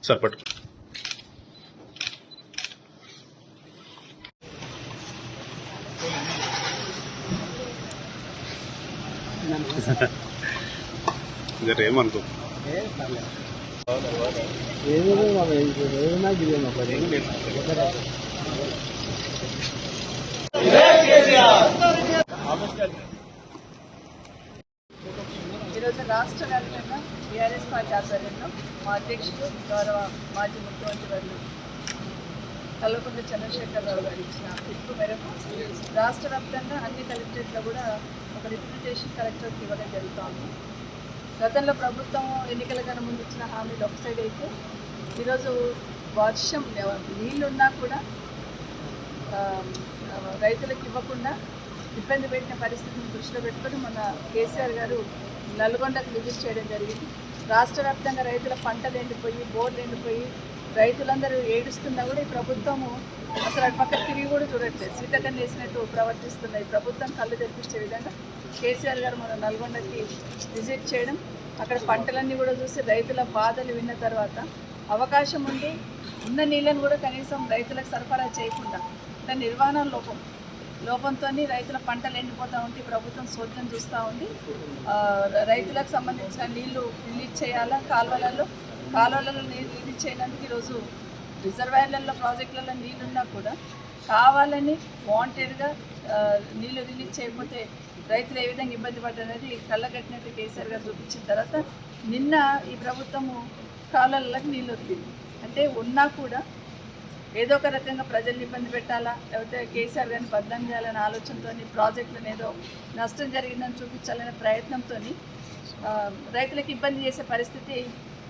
Sir పట్టు. ఏమనుకో ఈరోజు రాష్ట్ర వ్యాప్తంగా టీఆర్ఎస్ పార్టీ ఆధ్వర్యంలో మా అధ్యక్షుడు గౌరవ మాజీ ముఖ్యమంత్రి వర్యులు కల్వకుంట్ల చంద్రశేఖరరావు గారు ఇచ్చిన పిలుపు మేరకు రాష్ట్ర వ్యాప్తంగా అన్ని కలెక్టరేట్లో కూడా ఒక రిప్రజెంటేషన్ కలెక్టర్కి ఇవ్వడం జరుగుతోంది. గతంలో ప్రభుత్వం ఎన్నికల కన్నా ముందు ఇచ్చిన హామీలు ఒక సైడ్ అయితే ఈరోజు వర్షం నీళ్ళున్నా కూడా రైతులకు ఇవ్వకుండా ఇబ్బంది పెట్టిన పరిస్థితిని దృష్టిలో పెట్టుకొని మన కేసీఆర్ గారు నల్గొండకు విజిట్ చేయడం జరిగింది. రాష్ట్ర వ్యాప్తంగా రైతుల పంటలు ఎండిపోయి బోర్లు ఎండిపోయి రైతులందరూ ఏడుస్తున్నా కూడా ఈ ప్రభుత్వము అసలు అటు పక్క తిరిగి కూడా చూడట్లేదు. సీతకన్ను వేసినట్టు ప్రవర్తిస్తున్న ఈ ప్రభుత్వం కళ్ళు తెప్పించే విధంగా కేసీఆర్ గారు మన నల్గొండకి విజిట్ చేయడం, అక్కడ పంటలన్నీ కూడా చూసి రైతుల బాధలు విన్న తర్వాత అవకాశం ఉండి ఉన్న నీళ్ళని కూడా కనీసం రైతులకు సరఫరా చేయకుండా దాని నిర్వహణ లోపంతో రైతుల పంటలు ఎండిపోతూ ఉంటే ప్రభుత్వం సోద్యం చూస్తూ ఉంది. రైతులకు సంబంధించిన నీళ్లు రిలీజ్ చేయాలా, కాలువలలో నీళ్ళు రిలీజ్ చేయడానికి ఈరోజు రిజర్వాయర్లలో ప్రాజెక్టులలో నీళ్ళున్నా కూడా కావాలని వాంటెడ్గా నీళ్లు రిలీజ్ చేయకపోతే రైతులు ఏ విధంగా ఇబ్బంది పడ్డనేది కళ్ళగట్టినట్టు కేసీఆర్ గారు చూపించిన తర్వాత నిన్న ఈ ప్రభుత్వము కాలువలకు నీళ్ళు వదిలింది. అంటే ఉన్నా కూడా ఏదో ఒక రకంగా ప్రజల్ని ఇబ్బంది పెట్టాలా, లేకపోతే కేసీఆర్ గారిని బద్దం చేయాలనే ఆలోచనతో ప్రాజెక్టులను ఏదో నష్టం జరిగిందని చూపించాలనే ప్రయత్నంతో రైతులకు ఇబ్బంది చేసే పరిస్థితి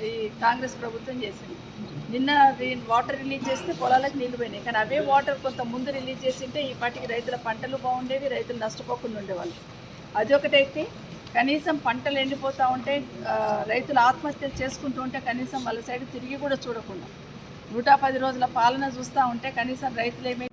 ఈ కాంగ్రెస్ ప్రభుత్వం చేసింది. నిన్న వాటర్ రిలీజ్ చేస్తే పొలాలకు నీళ్లు పోయినాయి, కానీ అవే వాటర్ కొంత ముందు రిలీజ్ చేసింటే ఈ పాటికి రైతుల పంటలు బాగుండేవి, రైతులు నష్టపోకుండా ఉండేవాళ్ళు. అది ఒకటైతే కనీసం పంటలు ఎండిపోతూ ఉంటే రైతులు ఆత్మహత్యలు చేసుకుంటూ ఉంటే కనీసం వాళ్ళ సైడ్ తిరిగి కూడా చూడకుండా 110 రోజుల పాలన చూస్తూ ఉంటే కనీసం రైతులు ఏమీ